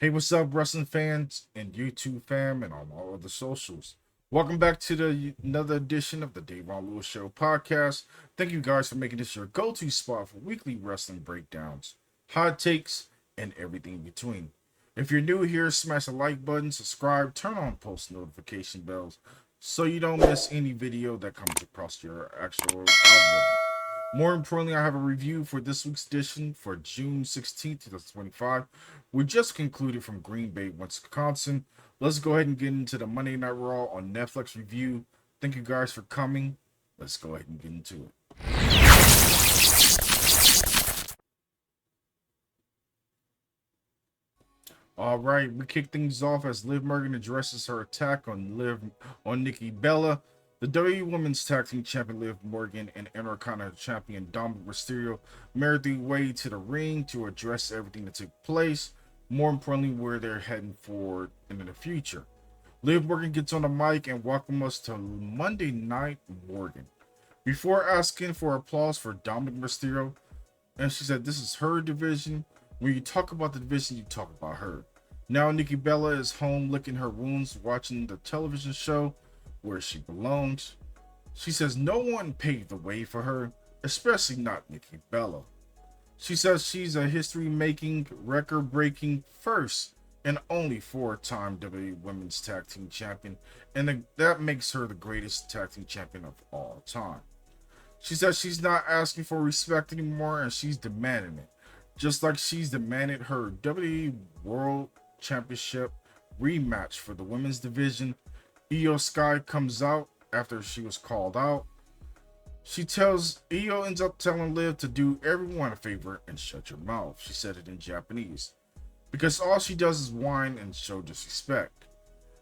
Hey, what's up, wrestling fans and YouTube fam and on all of the socials? Welcome back to another edition of the DaVon Lewis Show podcast. Thank you guys for making this your go-to spot for weekly wrestling breakdowns, hot takes, and everything in between. If you're new here, smash the like button, subscribe, turn on post notification bells so you don't miss any video that comes across your actual algorithm. More importantly, I have a review for this week's edition for June 16th, 2025. We just concluded from Green Bay, Wisconsin. Let's go ahead and get into the Monday Night Raw on Netflix review. Thank you guys for coming. Let's go ahead and get into it. All right, we kick things off as Liv Morgan addresses her attack on Nikki Bella. The WWE Women's Tag Team Champion Liv Morgan and Intercontinental Champion Dominic Mysterio made their way to the ring to address everything that took place. More importantly, where they're heading forward into the future. Liv Morgan gets on the mic and welcomes us to Monday Night Morgan. Before asking for applause for Dominic Mysterio, and she said this is her division. When you talk about the division, you talk about her. Now Nikki Bella is home licking her wounds, watching the television show where she belongs. She says no one paved the way for her, especially not Nikki Bella. She says she's a history-making, record-breaking first and only four-time WWE Women's Tag Team Champion, and that makes her the greatest tag team champion of all time. She says she's not asking for respect anymore and she's demanding it. Just like she's demanded her WWE World Championship rematch for the women's division. Io Sky comes out after she was called out. Io ends up telling Liv to do everyone a favor and shut your mouth. She said it in Japanese. Because all she does is whine and show disrespect.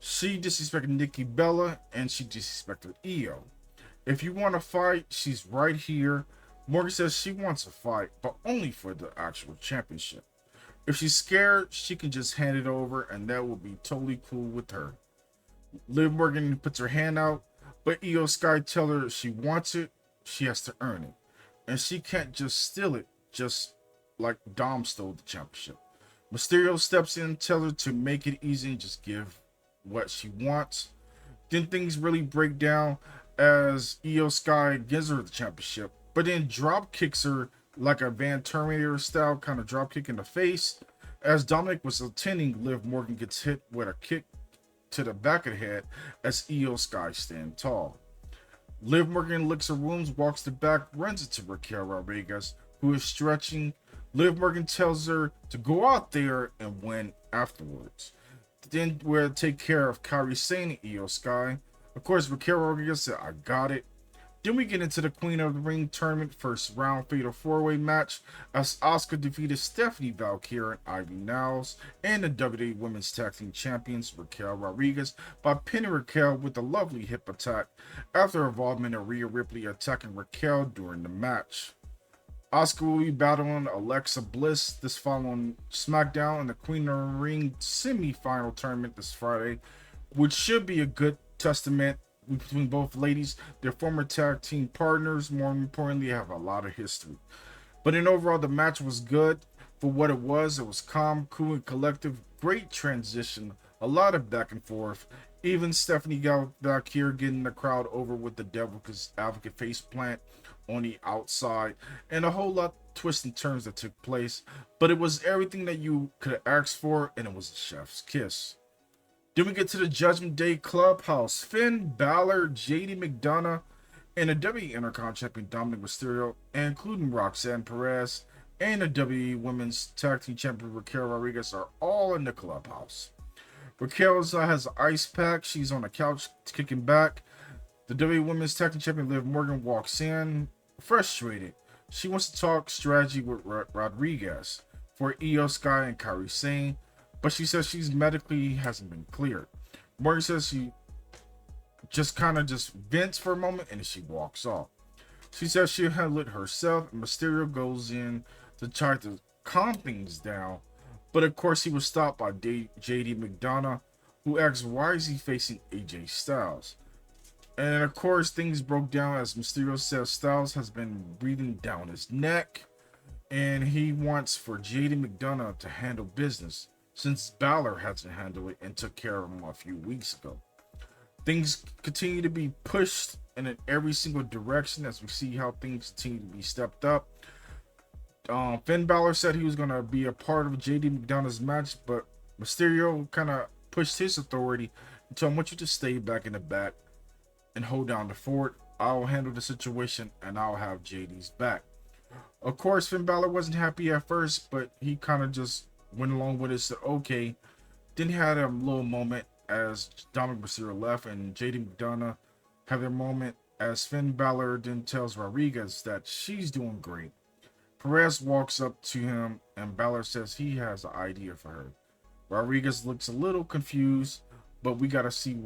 She disrespected Nikki Bella and she disrespected Io. If you want to fight, she's right here. Morgan says she wants a fight, but only for the actual championship. If she's scared, she can just hand it over and that will be totally cool with her. Liv Morgan puts her hand out, but Io Sky tells her if she wants it, she has to earn it. And she can't just steal it, just like Dom stole the championship. Mysterio steps in and tells her to make it easy and just give what she wants. Then things really break down as Io Sky gives her the championship, but then drop kicks her like a Van Terminator style kind of drop kick in the face. As Dominic was attending, Liv Morgan gets hit with a kick to the back of the head as Io Sky stand tall. Liv Morgan licks her wounds, walks to the back, runs into Raquel Rodriguez, who is stretching. Liv Morgan tells her to go out there and win afterwards. Then we'll take care of Kairi Sane and Io Sky. Of course, Raquel Rodriguez said, I got it. Then we get into the Queen of the Ring tournament first round fatal four-way match as Asuka defeated Stephanie Valkyrie and Ivy Niles and the WWE Women's Tag Team Champions Raquel Rodriguez by pinning Raquel with a lovely hip attack after involvement of Rhea Ripley attacking Raquel during the match. Asuka will be battling Alexa Bliss this following SmackDown in the Queen of the Ring semi-final tournament this Friday, which should be a good testament between both ladies. Their former tag team partners, more importantly, have a lot of history. But in overall, the match was good for what it was. It was calm, cool, and collective. Great transition. A lot of back and forth. Even Stephanie Valkyrie getting the crowd over with the Devil's Advocate face plant on the outside. And a whole lot of twists and turns that took place. But it was everything that you could have asked for, and it was a chef's kiss. Then we get to the Judgment Day Clubhouse. Finn Balor, JD McDonagh, and the WWE Intercontinental Champion Dominic Mysterio, including Roxanne Perez, and the WWE Women's Tag Team Champion Raquel Rodriguez are all in the clubhouse. Raquel has an ice pack. She's on the couch kicking back. The WWE Women's Tag Team Champion Liv Morgan walks in, frustrated. She wants to talk strategy with Rodriguez for Io Sky and Kairi Sane, but she says she's medically hasn't been cleared. Morgan says she just vents for a moment and then she walks off. She says she'll handle it herself, and Mysterio goes in to try to calm things down, but of course he was stopped by JD McDonagh, who asks why is he facing AJ Styles. And of course things broke down as Mysterio says Styles has been breathing down his neck and he wants for JD McDonagh to handle business. since Balor hasn't handled it and took care of him a few weeks ago. Things continue to be pushed in every single direction as we see how things continue to be stepped up. Finn Balor said he was going to be a part of JD McDonagh's match, but Mysterio kind of pushed his authority and told him, I want you to stay back in the back and hold down the fort. I'll handle the situation and I'll have JD's back. Of course, Finn Balor wasn't happy at first, but he kind of just went along with it, said okay. Then he had a little moment as Dominic Mysterio left and JD McDonagh had their moment as Finn Balor then tells Rodriguez that she's doing great. Perez walks up to him and Balor says he has an idea for her. Rodriguez looks a little confused, but we gotta see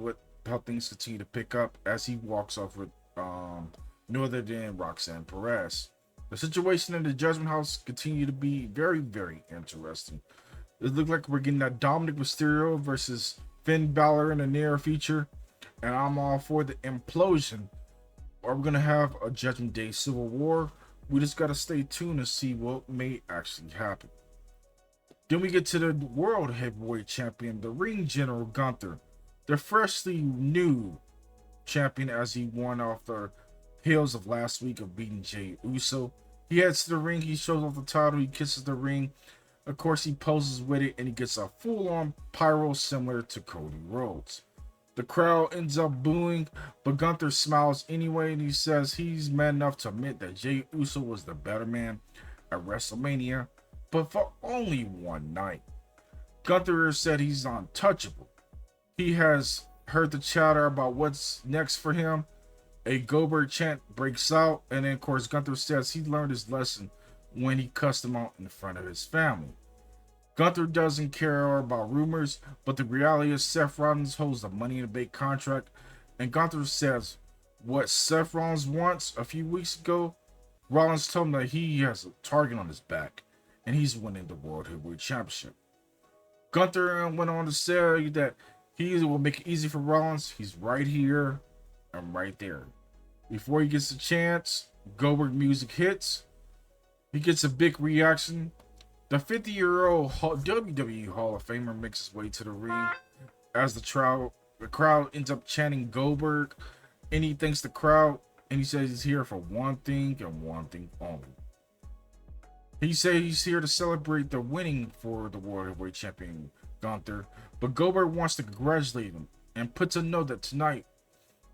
how things continue to pick up as he walks off with no other than Roxanne Perez. The situation in the Judgment House continue to be very, very interesting. It looks like we're getting that Dominic Mysterio versus Finn Balor in the near future, and I'm all for the implosion. Are we gonna have a Judgment Day Civil War? We just gotta stay tuned to see what may actually happen. Then we get to the World Heavyweight Champion, the Ring General Gunther, the freshly new champion, as he won off the heels of last week of beating Jey Uso. He heads to the ring, he shows off the title, he kisses the ring. Of course, he poses with it and he gets a full-on pyro similar to Cody Rhodes. The crowd ends up booing, but Gunther smiles anyway and he says he's man enough to admit that Jey Uso was the better man at WrestleMania, but for only one night. Gunther said he's untouchable. He has heard the chatter about what's next for him. A Goldberg chant breaks out, and then of course Gunther says he learned his lesson when he cussed him out in front of his family. Gunther doesn't care about rumors, but the reality is Seth Rollins holds the Money in the Bank contract, and Gunther says what Seth Rollins wants a few weeks ago. Rollins told him that he has a target on his back, and he's winning the World Heavyweight Championship. Gunther went on to say that he will make it easy for Rollins. He's right here and right there. Before he gets a chance, Goldberg music hits. He gets a big reaction. The 50-year-old WWE Hall of Famer makes his way to the ring as the crowd ends up chanting Goldberg, and he thanks the crowd, and he says he's here for one thing and one thing only. He says he's here to celebrate the winning for the World Heavyweight Champion Gunther, but Goldberg wants to congratulate him and puts a note that tonight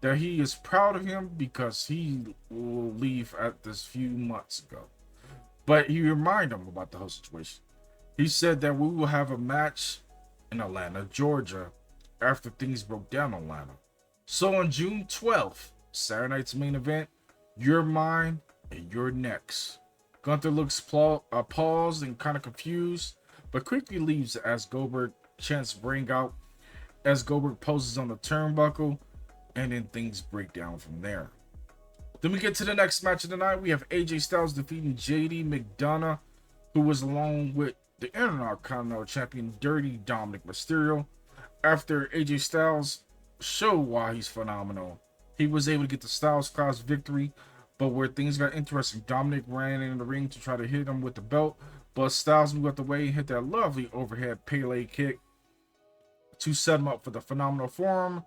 that he is proud of him because he will leave at this few months ago. But he reminded him about the whole situation. He said that we will have a match in Atlanta, Georgia, after things broke down in Atlanta. So on June 12th, Saturday night's main event, you're mine and you're next. Gunther looks paused and kind of confused, but quickly leaves as Goldberg chants ring out, as Goldberg poses on the turnbuckle, and then things break down from there. Then we get to the next match of the night. We have AJ Styles defeating JD McDonagh, who was along with the Intercontinental Champion Dirty Dominic Mysterio. After AJ Styles showed why he's phenomenal, he was able to get the Styles Clash victory. But where things got interesting, Dominic ran in the ring to try to hit him with the belt, but Styles moved out the way and hit that lovely overhead Pele kick to set him up for the phenomenal forearm.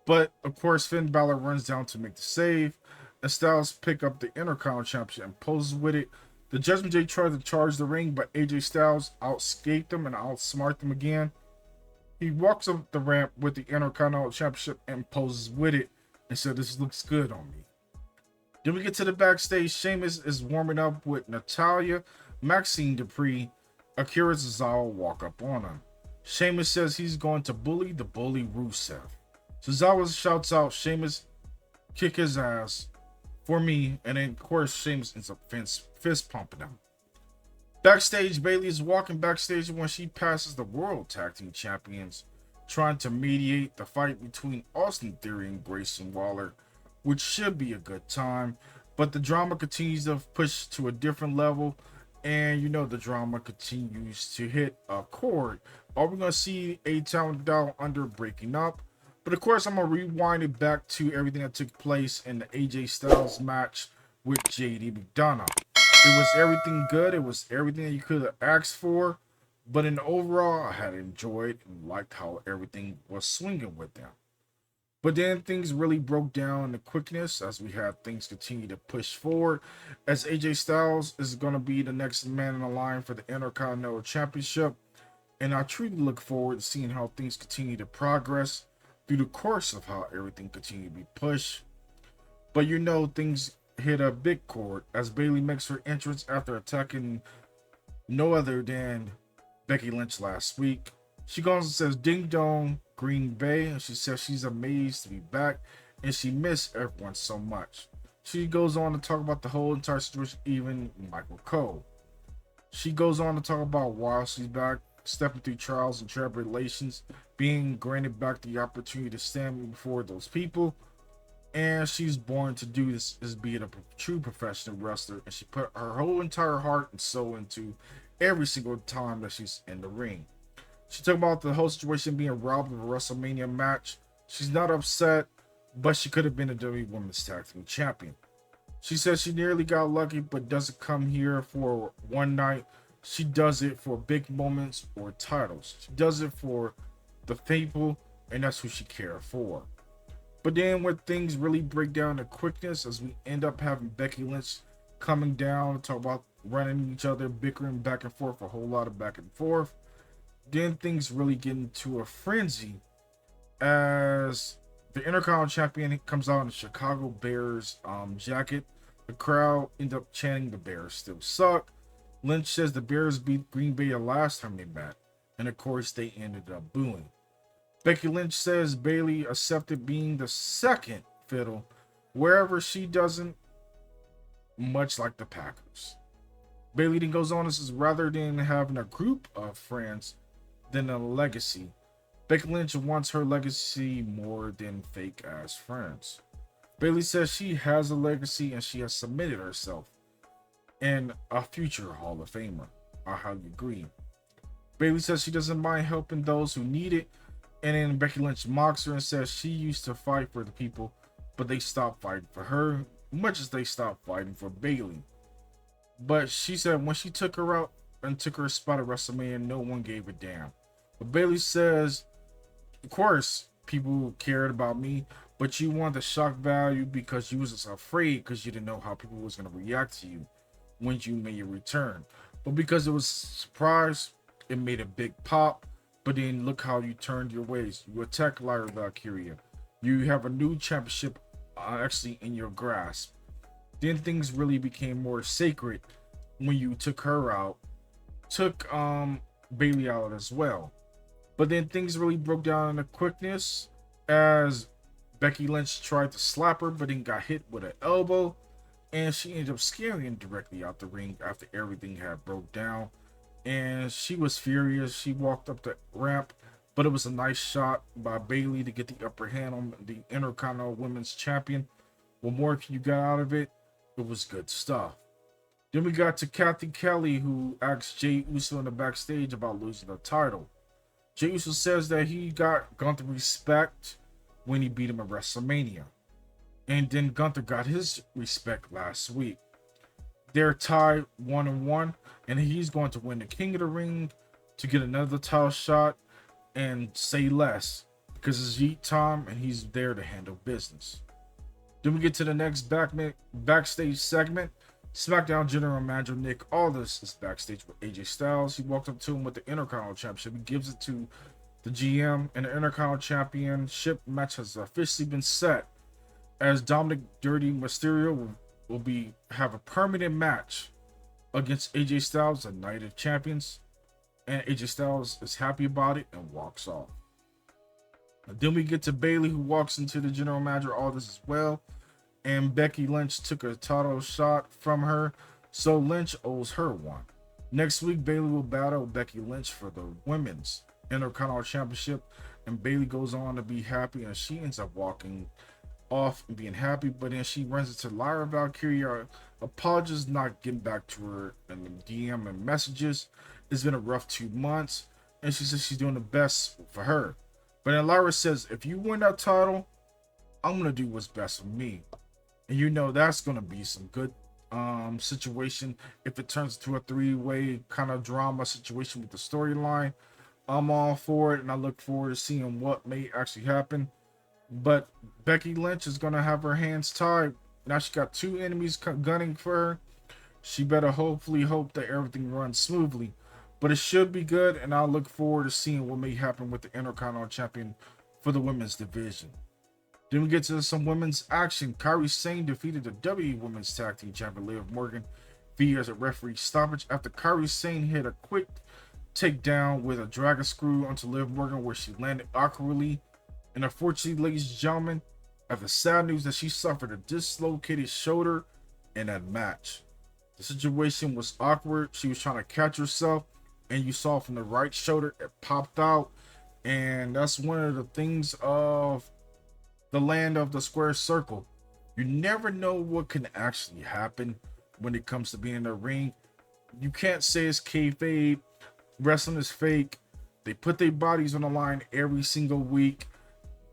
But of course, Finn Balor runs down to make the save, and Styles pick up the Intercontinental Championship and poses with it. The Judgment Day tried to charge the ring, but AJ Styles outscaped them and outsmarted them again. He walks up the ramp with the Intercontinental Championship and poses with it and said, "This looks good on me." Then we get to the backstage. Sheamus is warming up with Natalya, Maxine Dupree. Akira Tozawa walk up on him. Sheamus says he's going to bully the bully Rusev. Tozawa shouts out, "Sheamus, kick his ass for me," and then of course Sheamus ends up fist pumping him. Backstage, Bayley is walking backstage when she passes the World Tag Team Champions, trying to mediate the fight between Austin Theory and Grayson Waller, which should be a good time, but the drama continues to push to a different level, and you know the drama continues to hit a chord. Are we going to see A-Town Down Under breaking up? But of course, I'm going to rewind it back to everything that took place in the AJ Styles match with JD McDonagh. It was everything good. It was everything that you could have asked for. But in overall, I had enjoyed and liked how everything was swinging with them. But then things really broke down in the quickness as we had things continue to push forward. As AJ Styles is going to be the next man in the line for the Intercontinental Championship. And I truly look forward to seeing how things continue to progress through the course of how everything continued to be pushed. But things hit a big chord as Bayley makes her entrance after attacking no other than Becky Lynch last week. She goes and says, "Ding dong, Green Bay," and she says she's amazed to be back and she missed everyone so much. She goes on to talk about the whole entire situation, even Michael Cole. She goes on to talk about why she's back, stepping through trials and tribulations, being granted back the opportunity to stand before those people, and she's born to do this as being a true professional wrestler, and she put her whole entire heart and soul into every single time that she's in the ring. She talked about the whole situation being robbed of a WrestleMania match. She's not upset, but she could have been a WWE Women's Tag Team Champion. She says she nearly got lucky, but doesn't come here for one night. She does it for big moments or titles. She does it for the people, and that's who she cares for. But then when things really break down to quickness, as we end up having Becky Lynch coming down, talk about running each other, bickering back and forth, a whole lot of back and forth. Then things really get into a frenzy as the Intercontinental Champion comes out in the Chicago Bears jacket. The crowd end up chanting the Bears still suck. Lynch says the Bears beat Green Bay the last time they met, and of course they ended up booing. Becky Lynch says Bayley accepted being the second fiddle wherever she doesn't, much like the Packers. Bayley then goes on and says rather than having a group of friends than a legacy, Becky Lynch wants her legacy more than fake ass friends. Bayley says she has a legacy and she has submitted herself and a future Hall of Famer. I highly agree. Bayley says she doesn't mind helping those who need it, and then Becky Lynch mocks her and says she used to fight for the people, but they stopped fighting for her, much as they stopped fighting for Bayley. But she said when she took her out and took her spot at WrestleMania, no one gave a damn. But Bayley says, of course, people cared about me, but you want the shock value because you was just afraid because you didn't know how people was going to react to you when you made your return. But because it was a surprise, it made a big pop. But then look how you turned your ways. You attack Lyra Valkyria. You have a new championship actually in your grasp. Then things really became more sacred when you took her out. Took Bayley out as well. But then things really broke down in the quickness as Becky Lynch tried to slap her, but then got hit with an elbow. And she ended up scaring directly out the ring after everything had broke down. And she was furious. She walked up the ramp, but it was a nice shot by Bayley to get the upper hand on the Intercontinental Women's Champion. What more you got out of it? It was good stuff. Then we got to Kathy Kelly, who asked Jey Uso in the backstage about losing the title. Jey Uso says that he got Gunther respect when he beat him at WrestleMania. And then Gunther got his respect last week. They're tied 1-1, and he's going to win the King of the Ring to get another title shot and say less because it's Yeet time and he's there to handle business. Then we get to the next backstage segment. SmackDown General Manager Nick Aldis is backstage with AJ Styles. He walked up to him with the Intercontinental Championship. He gives it to the GM, and the Intercontinental Championship match has officially been set as Dominic Dirty Mysterio will have a permanent match against AJ Styles, the Night of Champions, and AJ Styles is happy about it and walks off. And then we get to Bayley, who walks into the general manager Aldis as well, and Becky Lynch took a title shot from her, so Lynch owes her one. Next week, Bayley will battle Becky Lynch for the Women's Intercontinental Championship, and Bayley goes on to be happy, and she ends up walking off and being happy, but then she runs into Lyra Valkyria, apologizes not getting back to her in the DM and messages. It's been a rough 2 months, and she says she's doing the best for her. But then Lyra says, if you win that title, I'm gonna do what's best for me. And that's gonna be some good situation. If it turns into a three-way kind of drama situation with the storyline, I'm all for it, and I look forward to seeing what may actually happen. But Becky Lynch is gonna have her hands tied. Now she got two enemies gunning for her. She better hopefully hope that everything runs smoothly. But it should be good, and I'll look forward to seeing what may happen with the Intercontinental Champion for the women's division. Then we get to some women's action. Kairi Sane defeated the WWE Women's Tag Team Champion Liv Morgan via a referee stoppage after Kairi Sane hit a quick takedown with a dragon screw onto Liv Morgan, where she landed awkwardly. And unfortunately, ladies and gentlemen, I have the sad news that she suffered a dislocated shoulder in that match. The situation was awkward. She was trying to catch herself, and you saw from the right shoulder it popped out. And that's one of the things of the land of the square circle. You never know what can actually happen when it comes to being in the ring. You can't say it's kayfabe. Wrestling is fake. They put their bodies on the line every single week.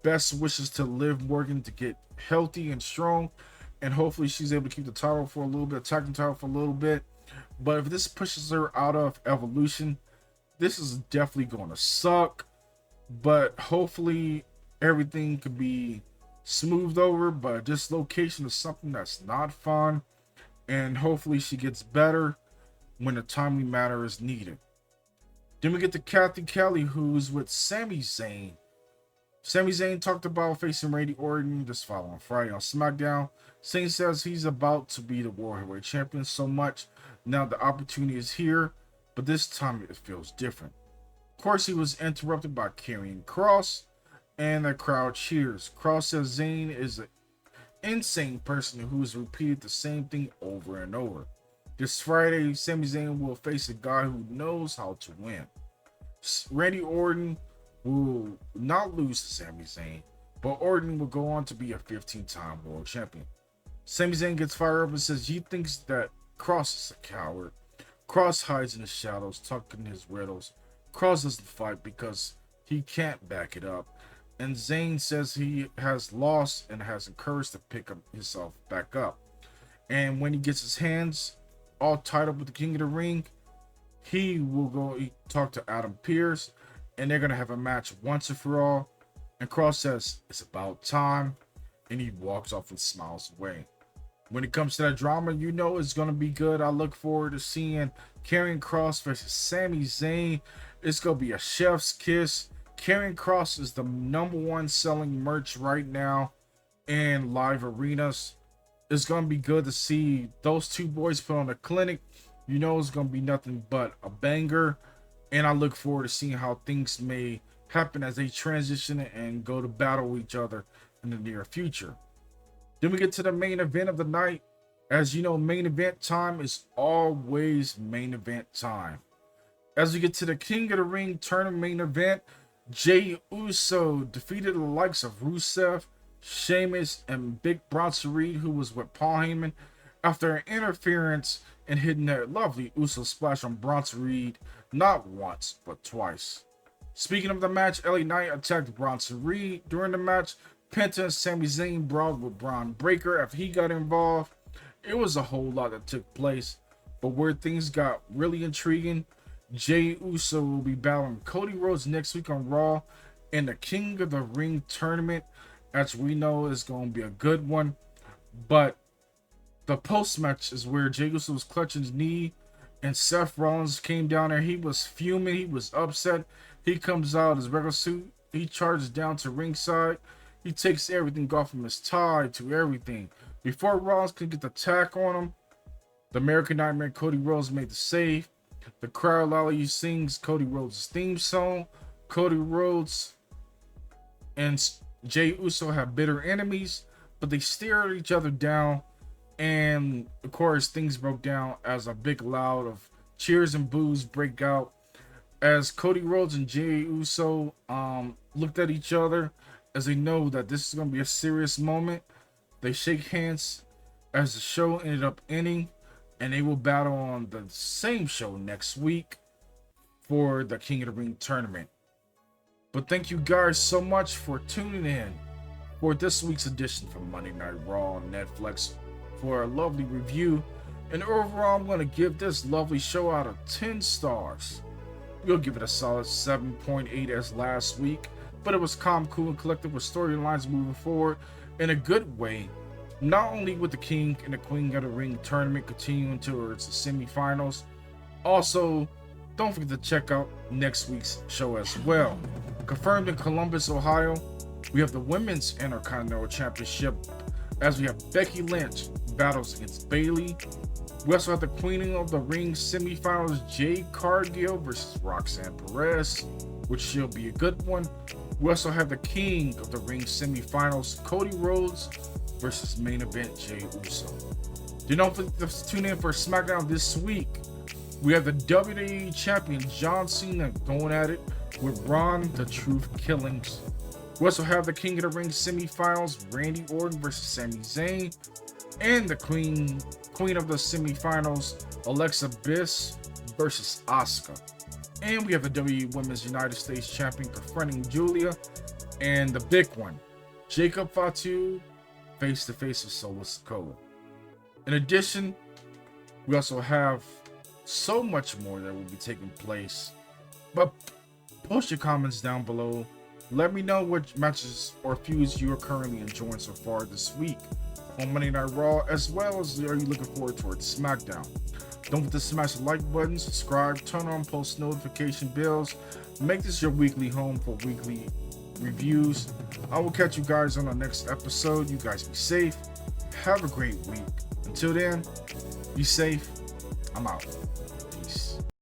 Best wishes to Liv Morgan to get healthy and strong, and hopefully she's able to keep the title for a little bit, tag team title for a little bit. But if this pushes her out of Evolution, this is definitely going to suck. But hopefully everything could be smoothed over. But dislocation is something that's not fun, and hopefully she gets better when the timely matter is needed. Then we get to Kathy Kelly, who's with Sami Zayn. Sami Zayn talked about facing Randy Orton this following Friday on SmackDown. Zayn says he's about to be the World Heavyweight Champion so much. Now the opportunity is here, but this time it feels different. Of course, he was interrupted by Karrion Kross, and the crowd cheers. Kross says Zayn is an insane person who has repeated the same thing over and over. This Friday, Sami Zayn will face a guy who knows how to win. Randy Orton will not lose to Sami Zayn, but Orton will go on to be a 15-time world champion. Sami Zayn gets fired up and says he thinks that Kross is a coward. Kross hides in the shadows, tucking his riddles. Kross doesn't fight because he can't back it up. And Zayn says he has lost and has encouraged to pick himself back up. And when he gets his hands all tied up with the King of the Ring, he will go talk to Adam Pearce, and they're going to have a match once and for all. And Kross says, it's about time. And he walks off and smiles away. When it comes to that drama, you know it's going to be good. I look forward to seeing Karrion Kross versus Sami Zayn. It's going to be a chef's kiss. Karrion Kross is the #1 selling merch right now in live arenas. It's going to be good to see those two boys put on a clinic. You know it's going to be nothing but a banger. And I look forward to seeing how things may happen as they transition and go to battle each other in the near future. Then we get to the main event of the night. As you know, main event time is always main event time. As we get to the King of the Ring tournament main event, Jey Uso defeated the likes of Rusev, Sheamus, and Big Bronson Reed, who was with Paul Heyman, after an interference and hitting that lovely Uso splash on Bronson Reed not once, but twice. Speaking of the match, LA Knight attacked Bronson Reed. During the match, Penta and Sami Zayn brawled with Braun Breaker after he got involved. It was a whole lot that took place, but where things got really intriguing, Jey Uso will be battling Cody Rhodes next week on Raw in the King of the Ring tournament, as we know is going to be a good one. But the post-match is where Jey Uso was clutching his knee, and Seth Rollins came down there. He was fuming. He was upset. He comes out of his regular suit. He charges down to ringside. He takes everything off from his tie to everything. Before Rollins could get the attack on him, the American Nightmare Cody Rhodes made the save. The crowd loudly sings Cody Rhodes' theme song. Cody Rhodes and Jey Uso have bitter enemies, but they stare at each other down. And of course, things broke down as a big loud of cheers and boos break out as Cody Rhodes and Jey Uso looked at each other as they know that this is going to be a serious moment. They shake hands as the show ended up ending, and they will battle on the same show next week for the King of the Ring tournament. But thank you guys so much for tuning in for this week's edition from Monday Night Raw on Netflix for a lovely review. And overall, I'm going to give this lovely show out of 10 stars. We'll give it a solid 7.8 as last week, but it was calm, cool, and collected with storylines moving forward in a good way. Not only with the King and the Queen of the Ring tournament continuing towards the semifinals, also, don't forget to check out next week's show as well. Confirmed in Columbus, Ohio, we have the Women's Intercontinental Championship as we have Becky Lynch battles against Bayley. We also have the Queen of the Ring semifinals, Jade Cargill versus Roxanne Perez, which should be a good one. We also have the King of the Ring semifinals, Cody Rhodes versus main event Jey Uso. Don't forget to tune in for SmackDown this week. We have the WWE Champion John Cena going at it with Ron the Truth Killings. We also have the King of the Ring semifinals, Randy Orton versus Sami Zayn, and the Queen of the semifinals, Alexa Bliss versus Asuka. And we have the WWE Women's United States Champion confronting Julia, and the big one, Jacob Fatu face to face with Solo Sikoa. In addition, we also have so much more that will be taking place. But post your comments down below. Let me know what matches or feuds you are currently enjoying so far this week on Monday Night Raw, as well as are you looking forward towards SmackDown. Don't forget to smash the like button, subscribe, turn on post notification bells. Make this your weekly home for weekly reviews. I will catch you guys on the next episode. You guys be safe. Have a great week. Until then, be safe. I'm out. Peace.